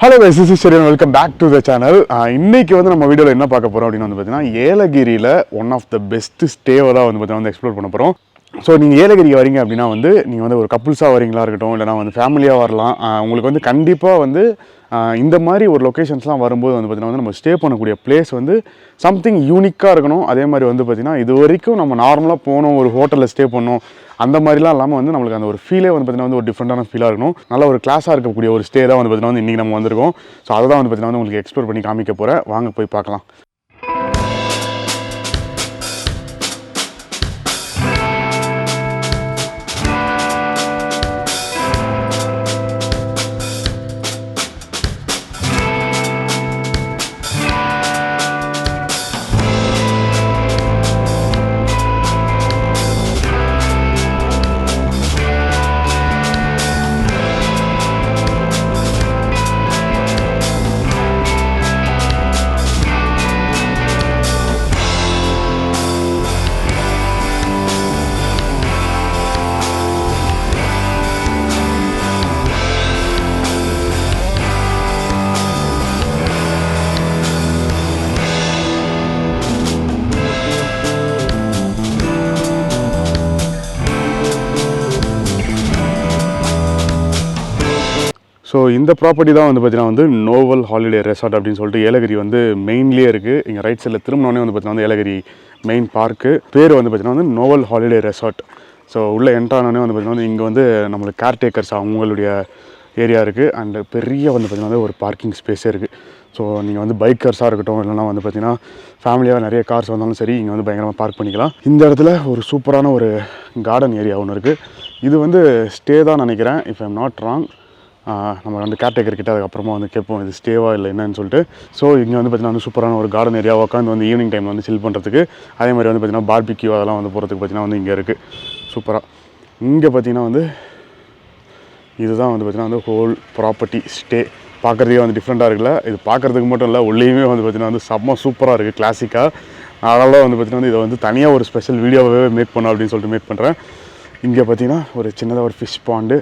Hello guys, this is Sherian. Welcome back to the channel. இன்னைக்கு வந்து நம்ம வீடியோல என்ன பார்க்க போறோம் அப்படினா வந்து பாத்தீங்கன்னா ஏலகிரியில ஒன் ஆஃப் தி பெஸ்ட் ஸ்டேவை தான் வந்து பாத்தீங்கன்னா எக்ஸ்ப்ளோர் பண்ண போறோம். ஸோ நீங்கள் ஏலகிரிக்கு வரீங்க அப்படின்னா வந்து நீங்கள் வந்து ஒரு கப்புள்ஸாக வரீங்களா இருக்கட்டும், இல்லைனா வந்து ஃபேமிலியாக வரலாம். உங்களுக்கு வந்து கண்டிப்பாக வந்து இந்த மாதிரி ஒரு லொக்கேஷன்ஸ்லாம் வரும்போது வந்து பார்த்திங்கன்னா வந்து நம்ம ஸ்டே பண்ணக்கூடிய பிளேஸ் வந்து சம்திங் யூனிக்காக இருக்கணும். அதே மாதிரி வந்து பார்த்திங்கன்னா இது வரைக்கும் நம்ம நார்மலாக போனோம், ஒரு ஹோட்டலில் ஸ்டே பண்ணோம், அந்த மாதிரிலாம் இல்லாமல் வந்து நம்மளுக்கு அந்த ஒரு ஃபீலே வந்து பார்த்திங்கன்னா வந்து ஒரு டிஃப்ரெண்டான ஃபீலாக இருக்கணும். நல்ல ஒரு கிளாஸாக இருக்கக்கூடிய ஒரு ஸ்டே தான் வந்து பார்த்திங்கன்னா வந்து இன்றைக்கி நம்ம வந்திருக்கோம். ஸோ அதை தான் வந்து பார்த்திங்கன்னா வந்து உங்களுக்கு எக்ஸ்ப்ளோர் பண்ணி காமிக்க போகிறேன். வாங்க போய் பார்க்கலாம். ஸோ இந்த ப்ராப்பர்ட்டி தான் வந்து பார்த்தீங்கன்னா வந்து நோவல் ஹாலிடே ரெசார்ட் அப்படின்னு சொல்லிட்டு ஏலகிரி வந்து மெயின்லேயே இருக்குது. இங்கே ரைட் சைடில் திரும்பினோடனே வந்து பார்த்தீங்கன்னா வந்து ஏலகிரி மெயின் பார்க்கு பேர் வந்து பார்த்தீங்கன்னா வந்து நோவல் ஹாலிடே ரெசார்ட். ஸோ உள்ளே என்ட்ரானோடனே வந்து பார்த்தீங்கன்னா வந்து இங்கே வந்து நம்மளுக்கு கேர்டேக்கர்ஸ் அவங்களுடைய ஏரியா இருக்குது. அண்டு பெரிய வந்து பார்த்திங்கன்னா வந்து ஒரு பார்க்கிங் ஸ்பேஸே இருக்குது. ஸோ நீங்கள் வந்து பைக்கர்ஸாக இருக்கட்டும், இல்லைனா வந்து பார்த்திங்கன்னா ஃபேமிலியாக நிறைய கார்ஸ் வந்தாலும் சரி, இங்கே வந்து பயங்கரமாக பார்க் பண்ணிக்கலாம். இந்த இடத்துல ஒரு சூப்பரான ஒரு கார்டன் ஏரியா ஒன்று இருக்குது. இது வந்து ஸ்டே தான் நினைக்கிறேன், இஃப் ஐம் நாட் ராங். நம்ம வந்து கேர்டேக்கர் கிட்ட அதுக்கப்புறமா வந்து கேட்போம் இது ஸ்டேவா இல்லை என்னன்னு சொல்லிட்டு. ஸோ இங்கே வந்து பார்த்திங்கன்னா வந்து சூப்பரான ஒரு கார்டன் ஏரியா உட்காந்து வந்து ஈவினிங் டைமில் வந்து சில் பண்ணுறதுக்கு, அதே மாதிரி வந்து பார்த்திங்கன்னா பார்பிக்யூ அதெல்லாம் வந்து போகிறதுக்கு பார்த்திங்கன்னா வந்து இங்கே இருக்குது சூப்பராக. இங்கே பார்த்திங்கன்னா வந்து இதுதான் வந்து பார்த்திங்கன்னா வந்து ஹோல் ப்ராப்பர்ட்டி ஸ்டே. பார்க்குறதுக்கே வந்து டிஃப்ரெண்ட்டாக இருக்குல்ல. இது பார்க்குறதுக்கு மட்டும் இல்லை, உள்ளேயுமே வந்து பார்த்திங்கன்னா வந்து செம்ம சூப்பராக இருக்குது கிளாசிக்காக. அதனால் வந்து பார்த்திங்கன்னா வந்து இதை வந்து தனியாக ஒரு ஸ்பெஷல் வீடியோவே மேக் பண்ணோம் அப்படின்னு சொல்லிட்டு மேக் பண்ணுறேன். இங்கே பார்த்திங்கன்னா ஒரு சின்னதாக ஒரு ஃபிஷ் பாண்டு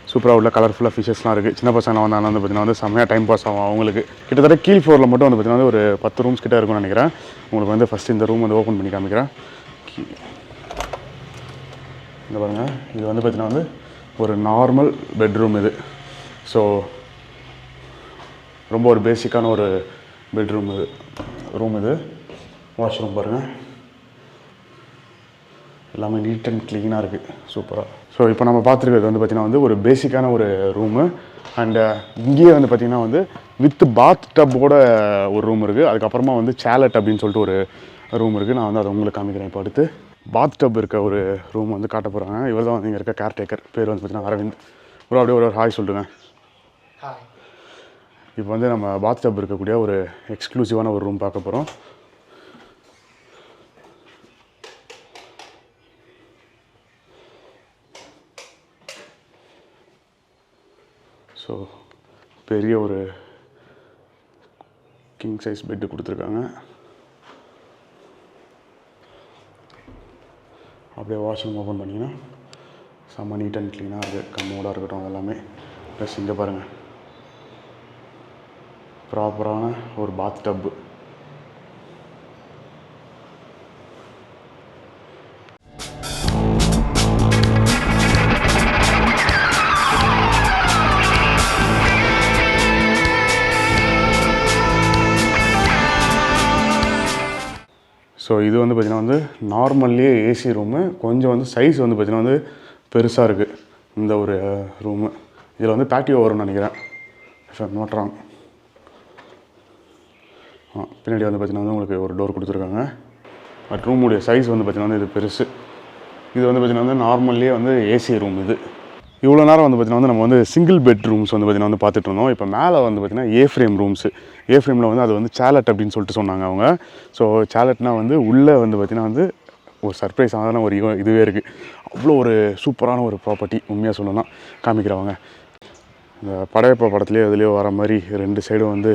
சூப்பராக உள்ள கலர்ஃபுல்லாக ஃபிஷஸ்லாம் இருக்குது. சின்ன பசங்க வந்தாலும் வந்து பார்த்திங்கன்னா வந்து செம்மையாக டைம் பாஸ் ஆகும் அவங்களுக்கு. கிட்டத்தட்ட கீழ் ஃப்ளோரில் மட்டும் வந்து பார்த்திங்கன்னா வந்து ஒரு 10 ரூம்ஸ் கிட்டே இருக்கும்னு நினைக்கிறேன். உங்களுக்கு வந்து ஃபஸ்ட்டு இந்த ரூம் வந்து ஓப்பன் பண்ணி காமிக்கிறேன். இந்த பாருங்கள், இது வந்து பார்த்திங்கன்னா வந்து ஒரு நார்மல் பெட்ரூம் இது. ஸோ ரொம்ப ஒரு பேசிக்கான ஒரு பெட்ரூம் இது, ரூம் இது. வாஷ்ரூம் பாருங்கள், எல்லாமே நீட் அண்ட் க்ளீனாக இருக்குது சூப்பராக. ஸோ இப்போ நம்ம பார்த்துருக்கிறது வந்து பார்த்திங்கன்னா வந்து ஒரு பேசிக்கான ஒரு ரூமு. அண்டு இங்கேயே வந்து பார்த்திங்கன்னா வந்து வித் பாத் டப்போட ஒரு ரூம் இருக்குது. அதுக்கப்புறமா வந்து சேலட் அப்படின்னு சொல்லிட்டு ஒரு ரூம் இருக்குது. நான் வந்து அதை உங்களுக்கு காமிக்கிறேன். இப்போ அடுத்து பாத் டப் இருக்க ஒரு ரூம் வந்து காட்ட போகிறாங்க. இவர் தான் வந்து இங்கே இருக்க கேர்டேக்கர், பேர் வந்து பார்த்திங்கன்னா அரவிந்த். அப்படியே ஒரு ஹாய் சொல்லுங்க. இப்போ வந்து நம்ம பாத் டப் இருக்கக்கூடிய ஒரு எக்ஸ்க்ளூசிவான ஒரு ரூம் பார்க்க போகிறோம். ஸோ பெரிய ஒரு கிங் சைஸ் பெட்டு கொடுத்துருக்காங்க. அப்படியே வாஷ்ரூம் ஓப்பன் பண்ணிங்கன்னா செம்ம நீட் அண்ட் க்ளீனாக இருக்குது. கம்மோடாக இருக்கட்டும் எல்லாமே. ப்ளஸ் இங்கே பாருங்கள், ப்ராப்பரான ஒரு பாத் டப்பு. ஸோ இது வந்து பார்த்திங்கன்னா வந்து நார்மல்லே ஏசி ரூமு. கொஞ்சம் வந்து சைஸ் வந்து பார்த்திங்கன்னா வந்து பெருசாக இருக்குது இந்த ஒரு ரூமு. இதில் வந்து பேட்டியோ வரும்னு நினைக்கிறேன், இஃப் ஐம் நாட் ராங். பின்னாடி வந்து பார்த்திங்கன்னா வந்து உங்களுக்கு ஒரு டோர் கொடுத்துருக்காங்க. பட் ரூமுடைய சைஸ் வந்து பார்த்திங்கன்னா வந்து இது பெருசு. இது வந்து பார்த்திங்கன்னா வந்து நார்மல்லே வந்து ஏசி ரூம் இது. இவ்வளோ நேரம் வந்து பார்த்திங்கன்னா வந்து நம்ம வந்து சிங்கிள் பெட் ரூம்ஸ் வந்து பார்த்திங்கன்னா வந்து பார்த்துட்டு இருந்தோம். இப்போ மேலே வந்து பார்த்திங்கன்னா ஏ ஃப்ரேம் ரூம்ஸு. ஏ ஃப்ரேமில் வந்து அது வந்து சேலட் அப்படின்னு சொல்லிட்டு சொன்னாங்க அவங்க. ஸோ சேலட்னா வந்து உள்ளே வந்து பார்த்திங்கன்னா வந்து ஒரு சர்ப்ரைஸான ஒரு இதுவே இருக்குது. அவ்வளோ ஒரு சூப்பரான ஒரு ப்ராப்பர்ட்டி உண்மையாக சொல்லணும்னா. காமிக்கிறவங்க இந்த படையப்பா படத்துலேயே அதுலேயோ வர மாதிரி 2 சைடும் வந்து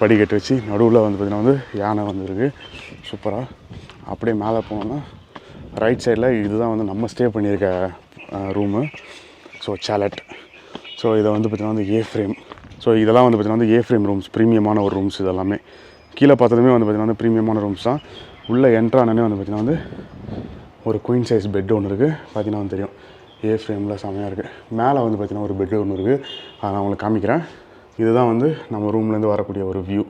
படிக்கட்டு வச்சு நடுவில் வந்து பார்த்திங்கன்னா வந்து யானை வந்துருக்கு சூப்பராக. அப்படியே மேலே போனோன்னா ரைட் சைடில் இதுதான் வந்து நம்ம ஸ்டே பண்ணியிருக்க ரூமு. ஸோ சேலட் ஸோ இதை வந்து பார்த்திங்கன்னா வந்து ஏ ஃப்ரேம். ஸோ இதெல்லாம் வந்து பார்த்திங்கன்னா வந்து ஏ ஃப்ரேம் ரூம்ஸ், ப்ரீமியமான ஒரு ரூம்ஸ். இதெல்லாமே கீழே பார்த்ததுமே வந்து பார்த்திங்கன்னா வந்து ப்ரீமியமான ரூம்ஸ் தான். உள்ளே என்ட்ரானே வந்து பார்த்திங்கன்னா வந்து ஒரு குயின் சைஸ் பெட் ஒன்று இருக்குது. பார்த்திங்கன்னா வந்து தெரியும், ஏ ஃப்ரேமில் செம்மையாக இருக்குது. மேலே வந்து பார்த்திங்கன்னா ஒரு பெட் ஒன்று இருக்குது, அதை நான் உங்களுக்கு காமிக்கிறேன். இதுதான் வந்து நம்ம ரூம்லேருந்து வரக்கூடிய ஒரு வியூ.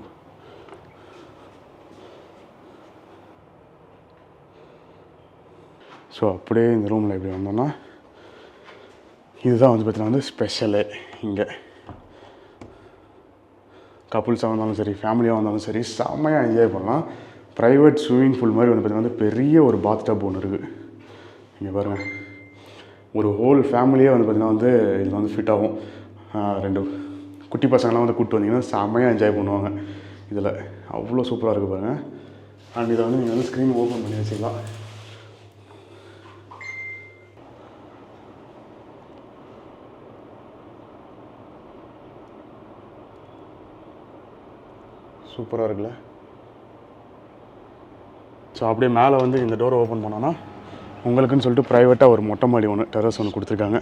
ஸோ அப்படியே இந்த ரூமில் எப்படி வந்தோம்னா, இதுதான் வந்து பார்த்திங்கன்னா வந்து ஸ்பெஷலு. இங்கே கப்புள்ஸாக வந்தாலும் சரி, ஃபேமிலியாக வந்தாலும் சரி, செம்மையாக என்ஜாய் பண்ணலாம். ப்ரைவேட் ஸ்விம்மிங் பூல் மாதிரி வந்து பார்த்திங்கன்னா வந்து பெரிய ஒரு பாத் டப் ஒன்று இருக்குது. இங்கே பாருங்கள், ஒரு ஹோல் ஃபேமிலியே வந்து பார்த்திங்கன்னா வந்து இதில் வந்து ஃபிட் ஆகும். 2 குட்டி பசங்கள்லாம் வந்து கூப்பிட்டு வந்தீங்கன்னா செம்மையாக என்ஜாய் பண்ணுவாங்க. இதில் அவ்வளோ சூப்பராக இருக்குது பாருங்கள். அண்ட் இதை வந்து நீங்கள் வந்து ஸ்க்ரீன் ஓப்பன் பண்ணி வச்சுக்கலாம். சூப்பராக இருக்குல்ல? ஸோ அப்படியே மேலே வந்து இந்த டோரை ஓப்பன் பண்ணோன்னா உங்களுக்குன்னு சொல்லிட்டு ப்ரைவேட்டாக ஒரு மொட்டை மாடி ஒன்று, டெரஸ் ஒன்று கொடுத்துருக்காங்க.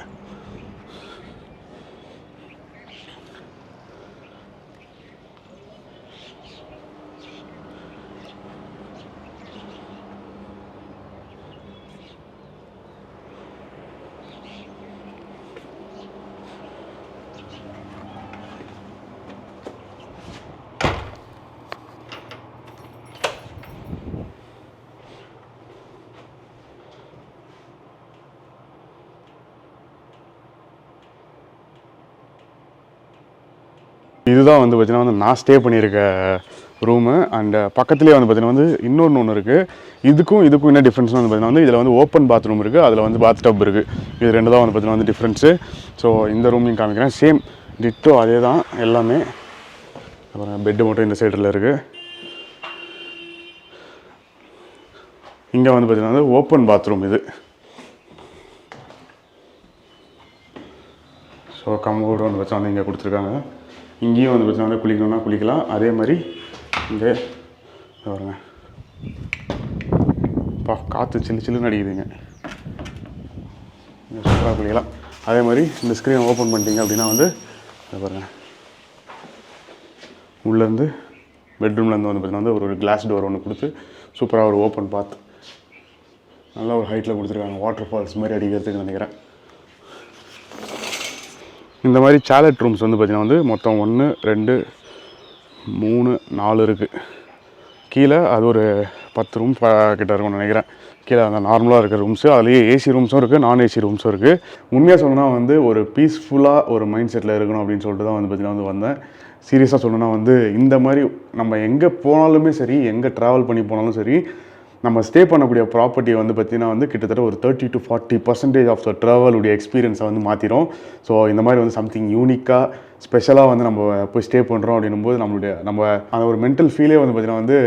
இதுதான் வந்து பார்த்திங்கன்னா வந்து நான் ஸ்டே பண்ணியிருக்க ரூமு. அண்ட் பக்கத்துலேயே வந்து பார்த்திங்கன்னா வந்து இன்னொன்று இருக்குது. இதுக்கும் என்ன டிஃப்ரென்ஸ்னு வந்து பார்த்திங்கன்னா வந்து இதில் வந்து ஓப்பன் பாத்ரூம் இருக்குது, அதில் வந்து பாத் டப் இருக்குது. இது 2 தான் வந்து பார்த்திங்கன்னா வந்து டிஃப்ரென்ஸு. ஸோ இந்த ரூமையும் காமிக்கிறேன். சேம் டிட்டோ அதே தான் எல்லாமே. அப்புறம் பெட்டு மட்டும் இந்த சைடில் இருக்குது. இங்கே வந்து பார்த்திங்கன்னா வந்து ஓப்பன் பாத்ரூம் இது. ஸோ கம்போர்டு வந்து பார்த்திங்கன்னா வந்து இங்கே கொடுத்துருக்காங்க. இங்கேயும் வந்து பார்த்திங்கன்னா வந்து குளிக்கணும்னா குளிக்கலாம். அதே மாதிரி இங்கே வருங்க, காற்று சில்லுன்னு அடிக்குதுங்க, சூப்பராக குளிக்கலாம். அதே மாதிரி இந்த ஸ்க்ரீனை ஓப்பன் பண்ணிட்டீங்க அப்படின்னா வந்து பாருங்கள், உள்ளேருந்து பெட்ரூம்லேருந்து வந்து பார்த்திங்கன்னா வந்து ஒரு கிளாஸ் டோர் ஒன்று கொடுத்து சூப்பராக ஒரு ஓப்பன் பாத், நல்லா ஒரு ஹைட்டில் கொடுத்துருக்காங்க. வாட்டர் ஃபால்ஸ் மாதிரி அடிக்கிறதுக்கு நினைக்கிறேன். இந்த மாதிரி சாலட் ரூம்ஸ் வந்து பார்த்திங்கன்னா வந்து மொத்தம் 1 2 3 4 இருக்குது. கீழே அது ஒரு 10 ரூம் கிட்ட இருக்கும்னு நினைக்கிறேன். கீழே அந்த நார்மலாக இருக்கிற ரூம்ஸு, அதுலேயே ஏசி ரூம்ஸும் இருக்குது, நான் ஏசி ரூம்ஸும் இருக்குது. உண்மையாக சொல்லணும்னா வந்து ஒரு பீஸ்ஃபுல்லாக ஒரு மைண்ட் செட்டில் இருக்கணும் அப்படின்னு சொல்லிட்டு தான் வந்து பார்த்திங்கன்னா வந்து வந்தேன். சீரியஸாக சொல்லணும்னா வந்து இந்த மாதிரி நம்ம எங்கே போனாலுமே சரி, எங்கே ட்ராவல் பண்ணி போனாலும் சரி, நம்ம ஸ்டே பண்ணக்கூடிய ப்ராப்பர்ட்டியை வந்து பார்த்திங்கன்னா வந்து கிட்டத்தட்ட ஒரு 30 to 40% ஆஃப் த ட்ராவலுடைய எக்ஸ்பீரியன்ஸை வந்து மாற்றிடும். ஸோ இந்த மாதிரி வந்து சம்திங் யூனிக்காக ஸ்பெஷலாக வந்து நம்ம போய் ஸ்டே பண்ணுறோம் அப்படின்னும்போது நம்ம அந்த ஒரு மென்டல் ஃபீலே வந்து பார்த்திங்கன்னா வந்து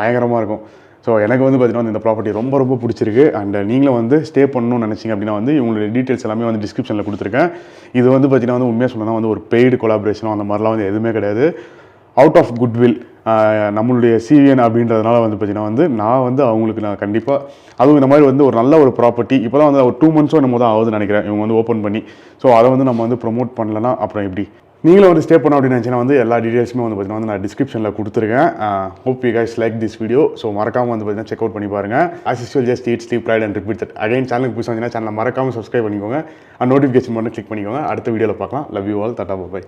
பயங்கரமாக இருக்கும். ஸோ எனக்கு வந்து பார்த்திங்கன்னா வந்து இந்த ப்ராப்பர்ட்டி ரொம்ப பிடிச்சிருக்கு. அண்ட் நீங்களும் வந்து ஸ்டே பண்ணணும்னு நினச்சிங்க அப்படின்னா வந்து இவங்களுடைய டீட்டெயில்ஸ் எல்லாமே வந்து டிஸ்கிரிப்ஷனில் கொடுத்துருக்கேன். இது வந்து பார்த்திங்கன்னா வந்து உண்மையாக சொல்லணும்னா வந்து ஒரு பெய்டு கொலாபரேஷனோ அந்த மாதிரிலாம் வந்து எதுவுமே கிடையாது. அவுட் ஆஃப் குட்வில் நம்மளுடைய சிவிஎன் அப்படின்றதுனால வந்து பார்த்திங்கன்னா வந்து நான் வந்து அவங்களுக்கு நான் கண்டிப்பாக, அதுவும் இந்த மாதிரி வந்து ஒரு நல்ல ஒரு ப்ராப்பர்ட்டி இப்போ தான் வந்து ஒரு 2 months நம்ம தான் ஆகுதுன்னு நினைக்கிறேன் இவங்க வந்து ஓப்பன் பண்ணி. ஸோ அதை வந்து நம்ம வந்து ப்ரொமோட் பண்ணலன்னா அப்புறம் எப்படி? நீங்களும் வந்து ஸ்டே பண்ண அப்படின்னு நினச்சிங்கன்னா வந்து எல்லா டீட்டெயில்ஸுமே வந்து பார்த்திங்கன்னா வந்து நான் டிஸ்கிரிப்ஷனில் கொடுத்துருக்கேன். Hope you guys like this video. So மறக்காமல் வந்து பார்த்திங்கன்னா செக் அவுட் பண்ணி பாருங்கள். As usual just eat sleep right and repeat that. Again சேனலுக்கு புதுசாக வந்துச்சுன்னா சேனலை மறக்காமல் சப்ஸ்கிரைப் பண்ணிக்கோங்க. நோட்டிஃபிகேஷன் மட்டும் கிளிக் பண்ணிக்கோங்க. அடுத்த வீடியோவில் பார்க்கலாம். Love you all. Tata by.